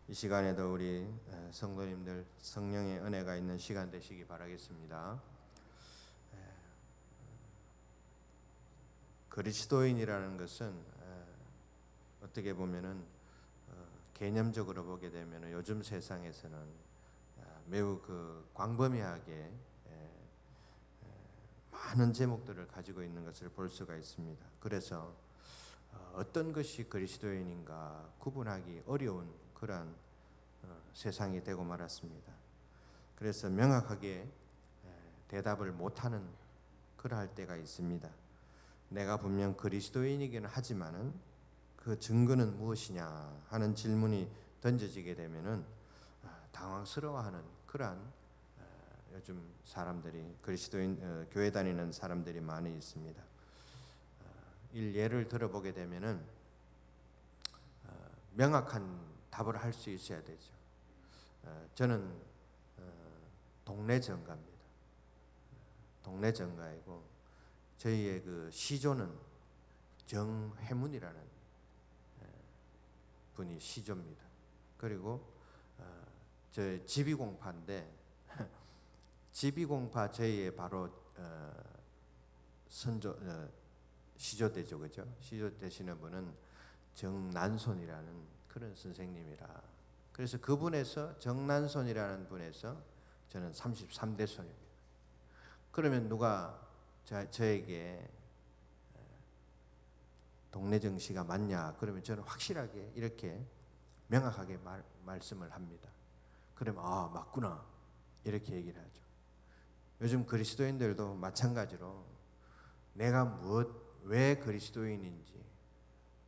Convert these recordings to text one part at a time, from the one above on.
이 시간에도 우리 성도님들 성령의 은혜가 있는 시간 되시기 바라겠습니다. 그리스도인이라는 것은 어떻게 보면은 개념적으로 보게 되면 요즘 세상에서는 매우 광범위하게 많은 제목들을 가지고 있는 것을 볼 수가 있습니다. 그래서 어떤 것이 그리스도인인가 구분하기 어려운 그러한 세상이 되고 말았습니다. 그래서 명확하게 대답을 못하는 그러할 때가 있습니다. 내가 분명 그리스도인이기는 하지만은 그 증거는 무엇이냐 하는 질문이 던져지게 되면은 당황스러워하는 그러한 요즘 사람들이 그리스도인 교회 다니는 사람들이 많이 있습니다. 예를 들어보게 되면은 명확한 답을 할 수 있어야 되죠. 저는 동네 정가입니다. 동네 정가이고 저희의 그 시조는 정해문이라는 분이 시조입니다. 그리고 저 집이공파인데 집이공파 저희의 바로 선조 시조대죠, 그죠? 시조 되시는 분은 정난손이라는 그런 선생님이라. 그래서 그분에서 정난손이라는 분에서 저는 33대 손입니다. 그러면 누가 저에게 동네 정시가 맞냐? 그러면 저는 확실하게 이렇게 명확하게 말씀을 합니다. 그러면 맞구나 이렇게 얘기를 하죠. 요즘 그리스도인들도 마찬가지로 내가 왜 그리스도인인지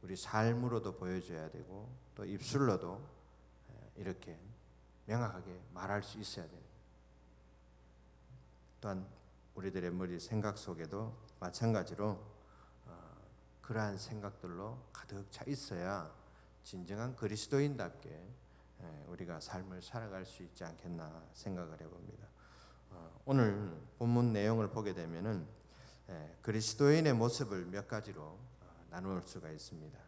우리 삶으로도 보여줘야 되고 또 입술로도 이렇게 명확하게 말할 수 있어야 됩니다. 또한 우리들의 머리 생각 속에도 마찬가지로 그러한 생각들로 가득 차 있어야 진정한 그리스도인답게 우리가 삶을 살아갈 수 있지 않겠나 생각을 해봅니다. 오늘 본문 내용을 보게 되면은 그리스도인의 모습을 몇 가지로 나눌 수가 있습니다.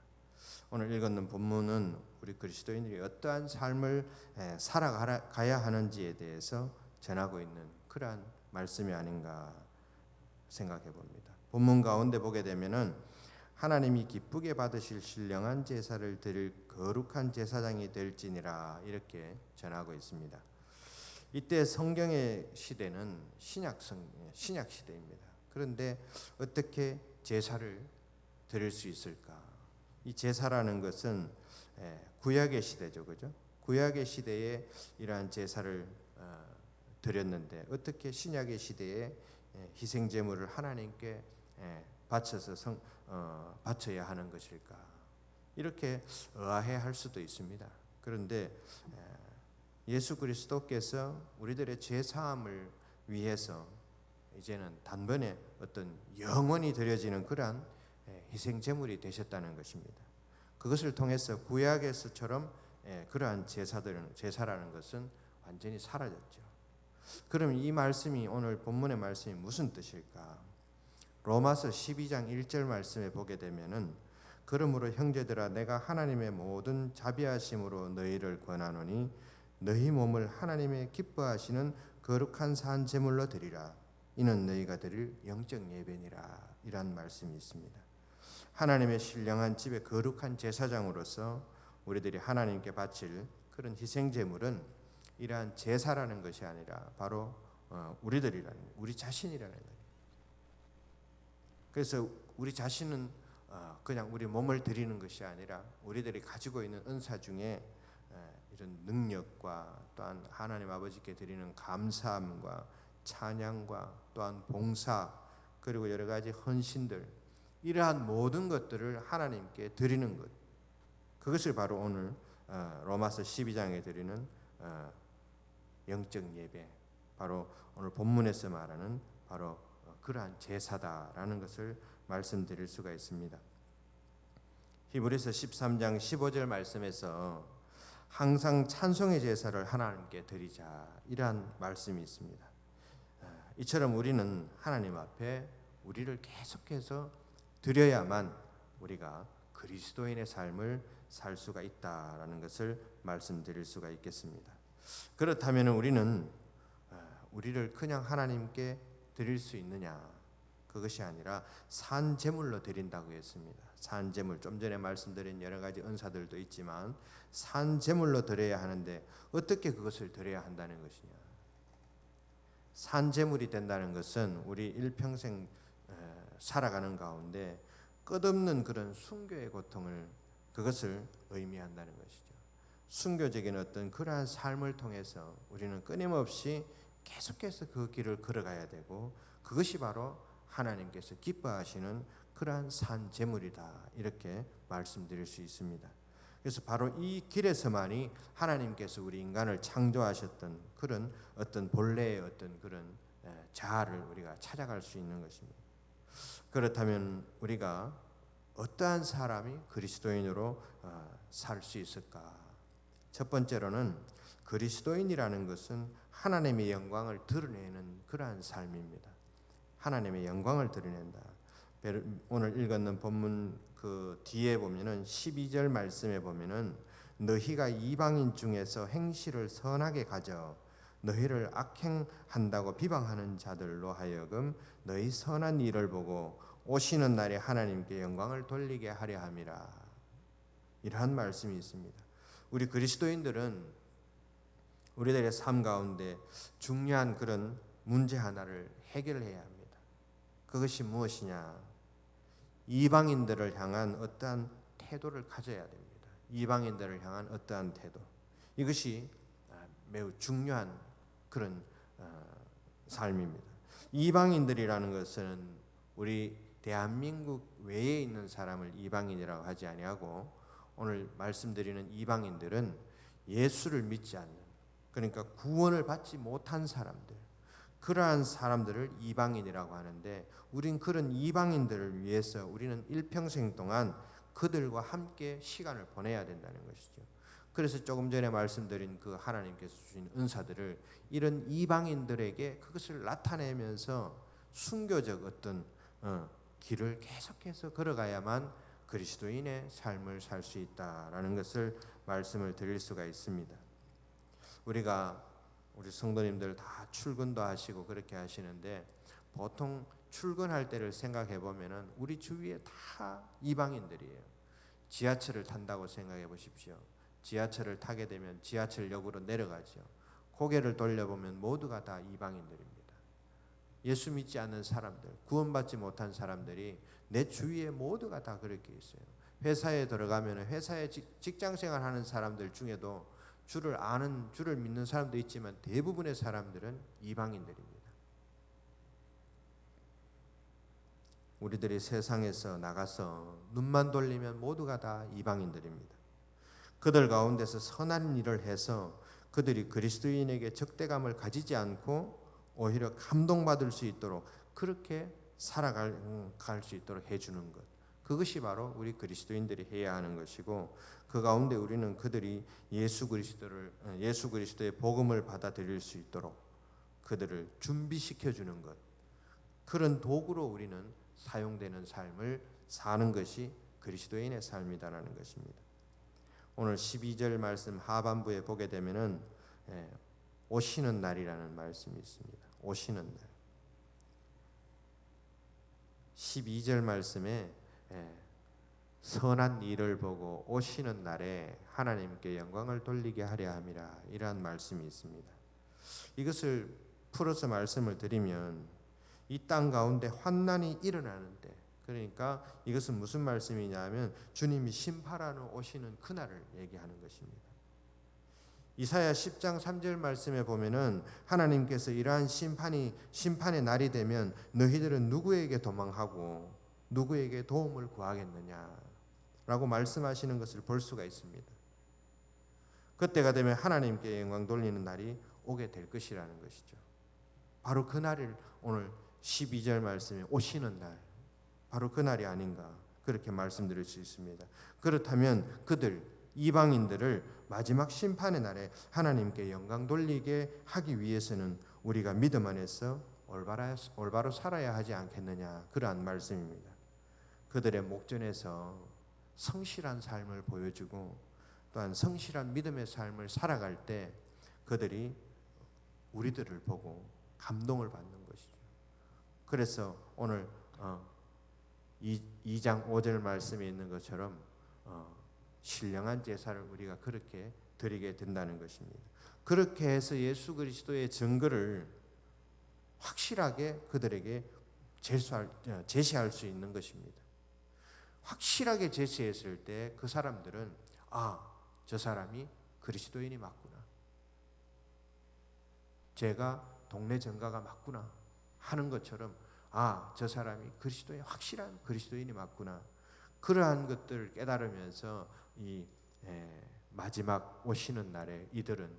오늘 읽었는 본문은 우리 그리스도인들이 어떠한 삶을 살아가야 하는지에 대해서 전하고 있는 그러한 말씀이 아닌가 생각해 봅니다. 본문 가운데 보게 되면은 하나님이 기쁘게 받으실 신령한 제사를 드릴 거룩한 제사장이 될지니라 이렇게 전하고 있습니다. 이때 성경의 시대는 신약 시대입니다. 그런데 어떻게 제사를 드릴 수 있을까? 이 제사라는 것은 구약의 시대죠, 그죠? 구약의 시대에 이러한 제사를 드렸는데 어떻게 신약의 시대에 희생 제물을 하나님께 바쳐서 바쳐야 하는 것일까? 이렇게 의아해할 수도 있습니다. 그런데 예수 그리스도께서 우리들의 죄 사함을 위해서 이제는 단번에 어떤 영원히 드려지는 그러한 희생 제물이 되셨다는 것입니다. 그것을 통해서 구약에서처럼 그러한 제사라는 것은 완전히 사라졌죠. 그럼 이 말씀이 오늘 본문의 말씀이 무슨 뜻일까? 로마서 12장 1절 말씀에 보게 되면은 그러므로 형제들아 내가 하나님의 모든 자비하심으로 너희를 권하노니 너희 몸을 하나님의 기뻐하시는 거룩한 산 제물로 드리라. 이는 너희가 드릴 영적 예배니라. 이란 말씀이 있습니다. 하나님의 신령한 집의 거룩한 제사장으로서 우리들이 하나님께 바칠 그런 희생 제물은 이러한 제사라는 것이 아니라 바로 우리 자신이라는 거예요. 그래서 우리 자신은 그냥 우리 몸을 드리는 것이 아니라 우리들이 가지고 있는 은사 중에 이런 능력과 또한 하나님 아버지께 드리는 감사함과 찬양과 또한 봉사 그리고 여러 가지 헌신들 이러한 모든 것들을 하나님께 드리는 것, 그것을 바로 오늘 로마서 12장에 드리는 영적 예배, 바로 오늘 본문에서 말하는 바로 그러한 제사다라는 것을 말씀드릴 수가 있습니다. 히브리서 13장 15절 말씀에서 항상 찬송의 제사를 하나님께 드리자 이러한 말씀이 있습니다. 이처럼 우리는 하나님 앞에 우리를 계속해서 드려야만 우리가 그리스도인의 삶을 살 수가 있다라는 것을 말씀드릴 수가 있겠습니다. 그렇다면 우리는 우리를 그냥 하나님께 드릴 수 있느냐? 그것이 아니라 산 제물로 드린다고 했습니다. 산 제물, 좀 전에 말씀드린 여러 가지 은사들도 있지만 산 제물로 드려야 하는데 어떻게 그것을 드려야 한다는 것이냐? 산 제물이 된다는 것은 우리 일평생 살아가는 가운데 끝없는 그런 순교의 고통을, 그것을 의미한다는 것이죠. 순교적인 어떤 그러한 삶을 통해서 우리는 끊임없이 계속해서 그 길을 걸어가야 되고, 그것이 바로 하나님께서 기뻐하시는 그러한 산 제물이다, 이렇게 말씀드릴 수 있습니다. 그래서 바로 이 길에서만이 하나님께서 우리 인간을 창조하셨던 그런 어떤 본래의 어떤 그런 자아를 우리가 찾아갈 수 있는 것입니다. 그렇다면 우리가 어떠한 사람이 그리스도인으로 살 수 있을까? 첫 번째로는 그리스도인이라는 것은 하나님의 영광을 드러내는 그러한 삶입니다. 하나님의 영광을 드러낸다. 오늘 읽었는 본문 그 뒤에 보면은 12절 말씀에 보면은 너희가 이방인 중에서 행실을 선하게 가져 너희를 악행한다고 비방하는 자들로 하여금 너희 선한 일을 보고 오시는 날에 하나님께 영광을 돌리게 하려 함이라. 이러한 말씀이 있습니다. 우리 그리스도인들은 우리들의 삶 가운데 중요한 그런 문제 하나를 해결해야 합니다. 그것이 무엇이냐? 이방인들을 향한 어떠한 태도를 가져야 됩니다. 이방인들을 향한 어떠한 태도, 이것이 매우 중요한 그런 삶입니다. 이방인들이라는 것은 우리 대한민국 외에 있는 사람을 이방인이라고 하지 아니하고, 오늘 말씀드리는 이방인들은 예수를 믿지 않는, 그러니까 구원을 받지 못한 사람들, 그러한 사람들을 이방인이라고 하는데, 우린 그런 이방인들을 위해서 우리는 일평생 동안 그들과 함께 시간을 보내야 된다는 것이죠. 그래서 조금 전에 말씀드린 그 하나님께서 주신 은사들을 이런 이방인들에게 그것을 나타내면서 순교적 어떤 길을 계속해서 걸어가야만 그리스도인의 삶을 살 수 있다라는 것을 말씀을 드릴 수가 있습니다. 우리 성도님들 다 출근도 하시고 그렇게 하시는데, 보통 출근할 때를 생각해 보면은 우리 주위에 다 이방인들이에요. 지하철을 탄다고 생각해 보십시오. 지하철을 타게 되면 지하철역으로 내려가죠. 고개를 돌려보면 모두가 다 이방인들입니다. 예수 믿지 않는 사람들, 구원받지 못한 사람들이 내 주위에 모두가 다 그렇게 있어요. 회사에 들어가면 회사에 직장생활 하는 사람들 중에도 주를 믿는 사람도 있지만 대부분의 사람들은 이방인들입니다. 우리들이 세상에서 나가서 눈만 돌리면 모두가 다 이방인들입니다. 그들 가운데서 선한 일을 해서 그들이 그리스도인에게 적대감을 가지지 않고 오히려 감동받을 수 있도록 그렇게 살아갈 수 있도록 해주는 것, 그것이 바로 우리 그리스도인들이 해야 하는 것이고, 그 가운데 우리는 그들이 예수 그리스도의 복음을 받아들일 수 있도록 그들을 준비시켜 주는 것, 그런 도구로 우리는 사용되는 삶을 사는 것이 그리스도인의 삶이다라는 것입니다. 오늘 12절 말씀 하반부에 보게 되면은 오시는 날이라는 말씀이 있습니다. 오시는 날. 12절 말씀에 선한 일을 보고 오시는 날에 하나님께 영광을 돌리게 하려 함이라, 이러한 말씀이 있습니다. 이것을 풀어서 말씀을 드리면 이 땅 가운데 환난이 일어나는데, 그러니까 이것은 무슨 말씀이냐면 주님이 심판하러 오시는 그날을 얘기하는 것입니다. 이사야 10장 3절 말씀에 보면은 하나님께서 이러한 심판의 날이 되면 너희들은 누구에게 도망하고 누구에게 도움을 구하겠느냐라고 말씀하시는 것을 볼 수가 있습니다. 그때가 되면 하나님께 영광 돌리는 날이 오게 될 것이라는 것이죠. 바로 그 날을 오늘 12절 말씀에 오시는 날, 바로 그 날이 아닌가, 그렇게 말씀드릴 수 있습니다. 그렇다면 그들 이방인들을 마지막 심판의 날에 하나님께 영광 돌리게 하기 위해서는 우리가 믿음 안에서 올바로 살아야 하지 않겠느냐, 그러한 말씀입니다. 그들의 목전에서 성실한 삶을 보여주고 또한 성실한 믿음의 삶을 살아갈 때 그들이 우리들을 보고 감동을 받는 것이죠. 그래서 오늘 2장 5절 말씀에 있는 것처럼 신령한 제사를 우리가 그렇게 드리게 된다는 것입니다. 그렇게 해서 예수 그리스도의 증거를 확실하게 그들에게 제시할 수 있는 것입니다. 확실하게 제시했을 때 그 사람들은 저 사람이 그리스도인이 맞구나. 제가 동네 정가가 맞구나 하는 것처럼 저 사람이 그리스도의 확실한 그리스도인이 맞구나. 그러한 것들을 깨달으면서 이 마지막 오시는 날에 이들은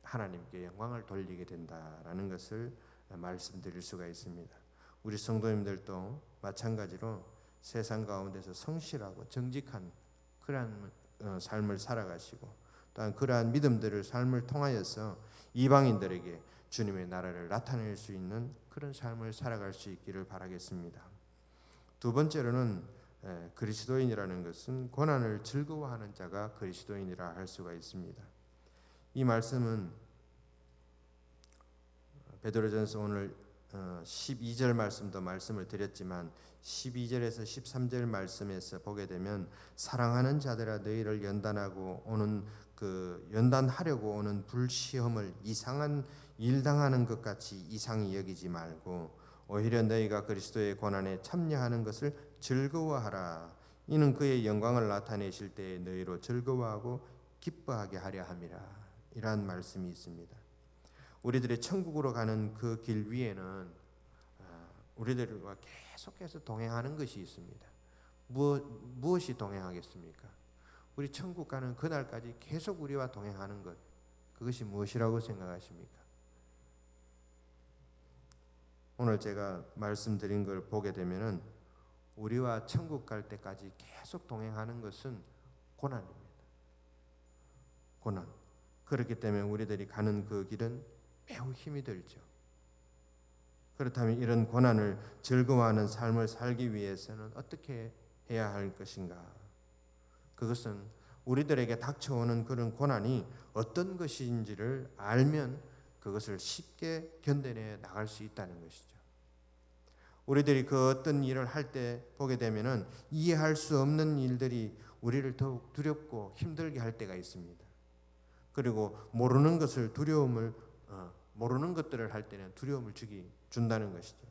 하나님께 영광을 돌리게 된다라는 것을 말씀드릴 수가 있습니다. 우리 성도님들도 마찬가지로 세상 가운데서 성실하고 정직한 그러한 삶을 살아가시고 또한 그러한 믿음들을 삶을 통하여서 이방인들에게 주님의 나라를 나타낼 수 있는 그런 삶을 살아갈 수 있기를 바라겠습니다. 두 번째로는 그리스도인이라는 것은 고난을 즐거워하는 자가 그리스도인이라 할 수가 있습니다. 이 말씀은 베드로전서 오늘 12절 말씀도 말씀을 드렸지만 12절에서 13절 말씀에서 보게 되면 사랑하는 자들아 너희를 연단하려고 오는 불시험을 이상한 일 당하는 것 같이 이상히 여기지 말고 오히려 너희가 그리스도의 고난에 참여하는 것을 즐거워하라. 이는 그의 영광을 나타내실 때에 너희로 즐거워하고 기뻐하게 하려 함이라. 이러한 말씀이 있습니다. 우리들의 천국으로 가는 그 길 위에는 우리들과 계속해서 동행하는 것이 있습니다. 무엇이 동행하겠습니까? 우리 천국 가는 그날까지 계속 우리와 동행하는 것, 그것이 무엇이라고 생각하십니까? 오늘 제가 말씀드린 걸 보게 되면은 우리와 천국 갈 때까지 계속 동행하는 것은 고난입니다. 고난. 그렇기 때문에 우리들이 가는 그 길은 매우 힘이 들죠. 그렇다면 이런 고난을 즐거워하는 삶을 살기 위해서는 어떻게 해야 할 것인가? 그것은 우리들에게 닥쳐오는 그런 고난이 어떤 것인지를 알면 그것을 쉽게 견뎌내 나갈 수 있다는 것이죠. 우리들이 그 어떤 일을 할 때 보게 되면은 이해할 수 없는 일들이 우리를 더욱 두렵고 힘들게 할 때가 있습니다. 그리고 모르는 것들을 할 때는 두려움을 준다는 것이죠.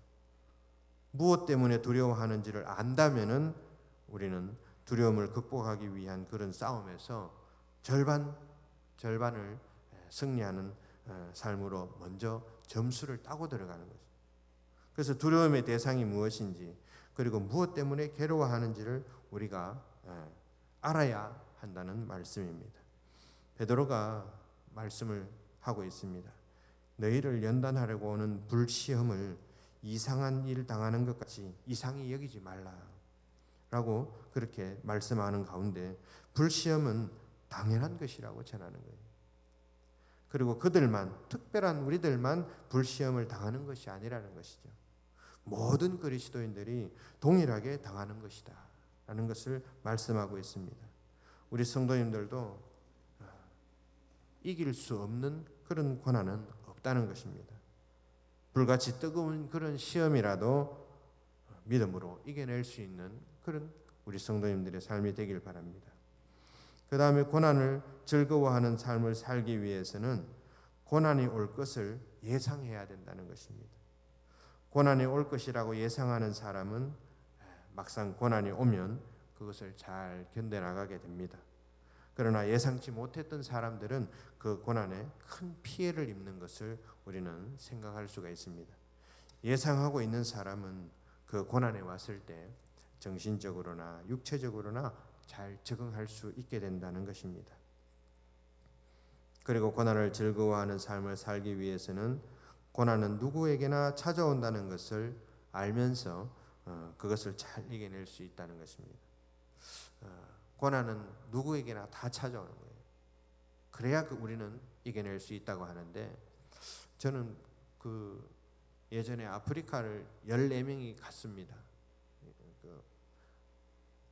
무엇 때문에 두려워하는지를 안다면은 우리는 두려움을 극복하기 위한 그런 싸움에서 절반을 승리하는 삶으로 먼저 점수를 따고 들어가는 거죠. 그래서 두려움의 대상이 무엇인지 그리고 무엇 때문에 괴로워하는지를 우리가 알아야 한다는 말씀입니다. 베드로가 말씀을 하고 있습니다. 너희를 연단하려고 오는 불시험을 이상한 일 당하는 것 같이 이상히 여기지 말라라고 그렇게 말씀하는 가운데 불시험은 당연한 것이라고 전하는 거예요. 그리고 특별한 우리들만 불시험을 당하는 것이 아니라는 것이죠. 모든 그리스도인들이 동일하게 당하는 것이다 라는 것을 말씀하고 있습니다. 우리 성도님들도 이길 수 없는 그런 고난은 없다는 것입니다. 불같이 뜨거운 그런 시험이라도 믿음으로 이겨낼 수 있는 그런 우리 성도님들의 삶이 되길 바랍니다. 그 다음에 고난을 즐거워하는 삶을 살기 위해서는 고난이 올 것을 예상해야 된다는 것입니다. 고난이 올 것이라고 예상하는 사람은 막상 고난이 오면 그것을 잘 견뎌나가게 됩니다. 그러나 예상치 못했던 사람들은 그 고난에 큰 피해를 입는 것을 우리는 생각할 수가 있습니다. 예상하고 있는 사람은 그 고난에 왔을 때 정신적으로나 육체적으로나 잘 적응할 수 있게 된다는 것입니다. 그리고 고난을 즐거워하는 삶을 살기 위해서는 고난은 누구에게나 찾아온다는 것을 알면서 그것을 잘 이겨낼 수 있다는 것입니다. 고난은 누구에게나 다 찾아오는 거예요. 그래야 우리는 이겨낼 수 있다고 하는데 저는 예전에 아프리카를 14명이 갔습니다.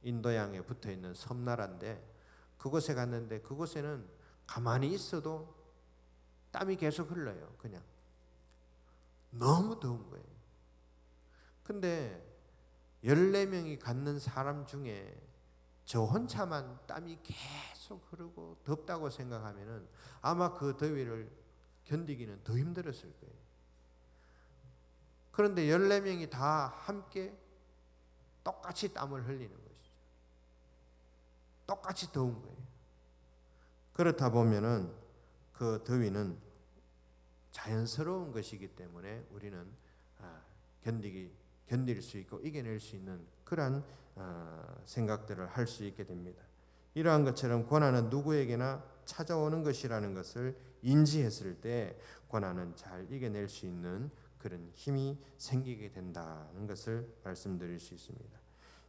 인도양에 붙어 있는 섬나라인데 그곳에 갔는데 그곳에는 가만히 있어도 땀이 계속 흘러요. 그냥 너무 더운 거예요. 근데 14명이 갖는 사람 중에 저 혼자만 땀이 계속 흐르고 덥다고 생각하면은 아마 그 더위를 견디기는 더 힘들었을 거예요. 그런데 14명이 다 함께 똑같이 땀을 흘리는 것이죠. 똑같이 더운 거예요. 그렇다 보면은 그 더위는 자연스러운 것이기 때문에 우리는 견딜 수 있고 이겨낼 수 있는 그러한 생각들을 할 수 있게 됩니다. 이러한 것처럼 고난은 누구에게나 찾아오는 것이라는 것을 인지했을 때 고난은 잘 이겨낼 수 있는 그런 힘이 생기게 된다는 것을 말씀드릴 수 있습니다.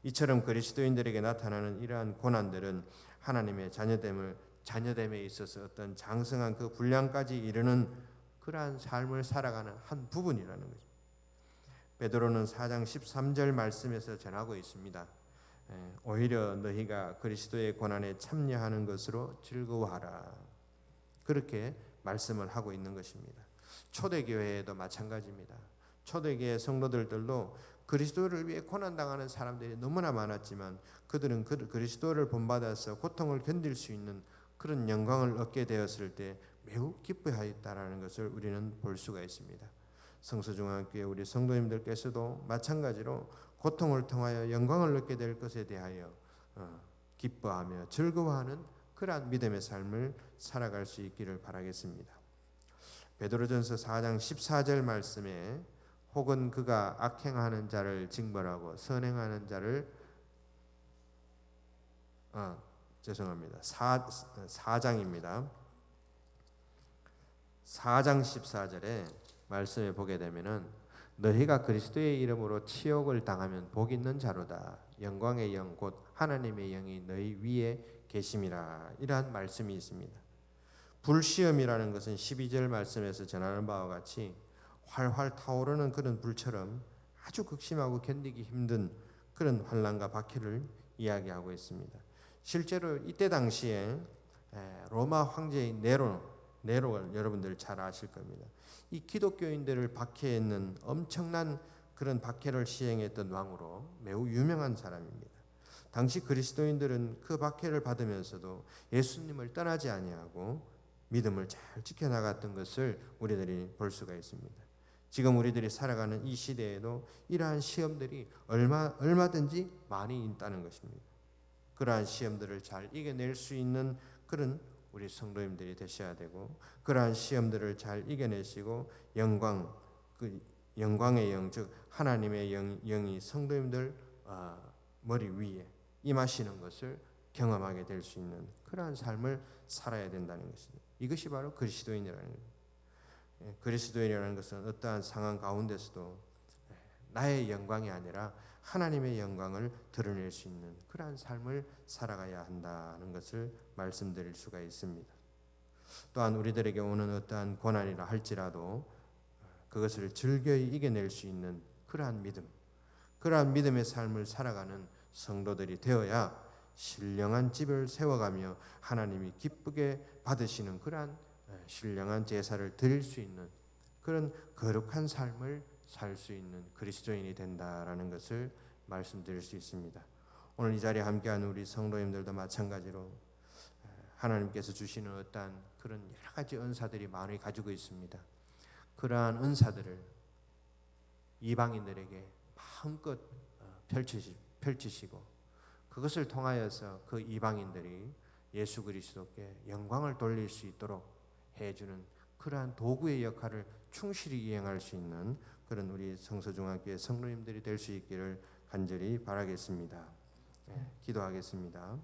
이처럼 그리스도인들에게 나타나는 이러한 고난들은 하나님의 자녀됨에 있어서 어떤 장성한 그 분량까지 이르는 그러한 삶을 살아가는 한 부분이라는 거죠. 베드로는 4장 13절 말씀에서 전하고 있습니다. 오히려 너희가 그리스도의 고난에 참여하는 것으로 즐거워하라. 그렇게 말씀을 하고 있는 것입니다. 초대교회에도 마찬가지입니다. 초대교회 성도들도 그리스도를 위해 고난당하는 사람들이 너무나 많았지만 그들은 그리스도를 본받아서 고통을 견딜 수 있는 그런 영광을 얻게 되었을 때 매우 기뻐하였다라는 것을 우리는 볼 수가 있습니다. 성서중앙교회 우리 성도님들께서도 마찬가지로 고통을 통하여 영광을 얻게 될 것에 대하여 기뻐하며 즐거워하는 그러한 믿음의 삶을 살아갈 수 있기를 바라겠습니다. 베드로전서 4장 14절 말씀에 혹은 그가 악행하는 자를 징벌하고 선행하는 자를 4장입니다. 4장 14절에 말씀에 보게 되면은 너희가 그리스도의 이름으로 치욕을 당하면 복 있는 자로다. 영광의 영 곧 하나님의 영이 너희 위에 계심이라. 이러한 말씀이 있습니다. 불시험이라는 것은 12절 말씀에서 전하는 바와 같이 활활 타오르는 그런 불처럼 아주 극심하고 견디기 힘든 그런 환난과 박해를 이야기하고 있습니다. 실제로 이때 당시에 로마 황제인 네로를 여러분들 잘 아실 겁니다. 이 기독교인들을 박해했는 엄청난 그런 박해를 시행했던 왕으로 매우 유명한 사람입니다. 당시 그리스도인들은 그 박해를 받으면서도 예수님을 떠나지 아니하고 믿음을 잘 지켜나갔던 것을 우리들이 볼 수가 있습니다. 지금 우리들이 살아가는 이 시대에도 이러한 시험들이 얼마든지 많이 있다는 것입니다. 그러한 시험들을 잘 이겨낼 수 있는 그런 우리 성도님들이 되셔야 되고 그러한 시험들을 잘 이겨내시고 영광의 영, 즉 하나님의 영이 성도님들 머리 위에 임하시는 것을 경험하게 될 수 있는 그러한 삶을 살아야 된다는 것입니다. 이것이 바로 그리스도인이라는 거예요. 그리스도인이라는 것은 어떠한 상황 가운데서도 나의 영광이 아니라 하나님의 영광을 드러낼 수 있는 그러한 삶을 살아가야 한다는 것을 말씀드릴 수가 있습니다. 또한 우리들에게 오는 어떠한 고난이라 할지라도 그것을 즐거이 이겨낼 수 있는 그러한 믿음의 삶을 살아가는 성도들이 되어야 신령한 집을 세워가며 하나님이 기쁘게 받으시는 그러한 신령한 제사를 드릴 수 있는 그런 거룩한 삶을 살 수 있는 그리스도인이 된다라는 것을 말씀드릴 수 있습니다. 오늘 이 자리에 함께하는 우리 성도님들도 마찬가지로 하나님께서 주시는 어떠한 그런 여러 가지 은사들이 많이 가지고 있습니다. 그러한 은사들을 이방인들에게 마음껏 펼치시고 그것을 통하여서 그 이방인들이 예수 그리스도께 영광을 돌릴 수 있도록 해주는 그러한 도구의 역할을 충실히 이행할 수 있는 그런 우리 성서중앙교회 성도님들이 될 수 있기를 간절히 바라겠습니다. 기도하겠습니다.